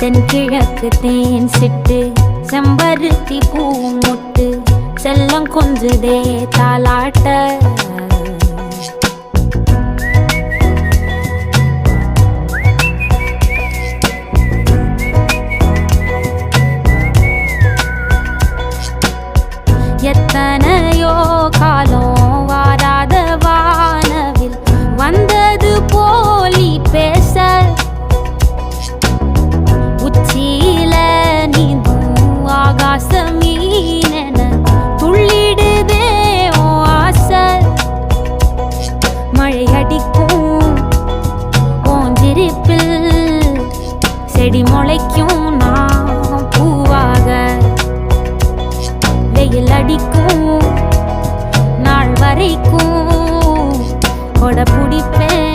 தென்கிழக்கு தேன் சிட்டு செம்பருத்தி பூ முட்டு செல்லம் கொஞ்சுதே தாலாட்ட எத்தனையோ காலம் வாராத வானவில் வந்தது போலி பேச உச்சியில நீந்தும் ஆகாச மீனென துள்ளிடுதே ஓ ஆசை மழை அடிக்கும் ஓஞ்சிருப்பில் செடி முளைக்கும் நான் பூவாக வெயில் அடிக்கும் நாள் வரைக்கும் கொடை பிடிப்பேன்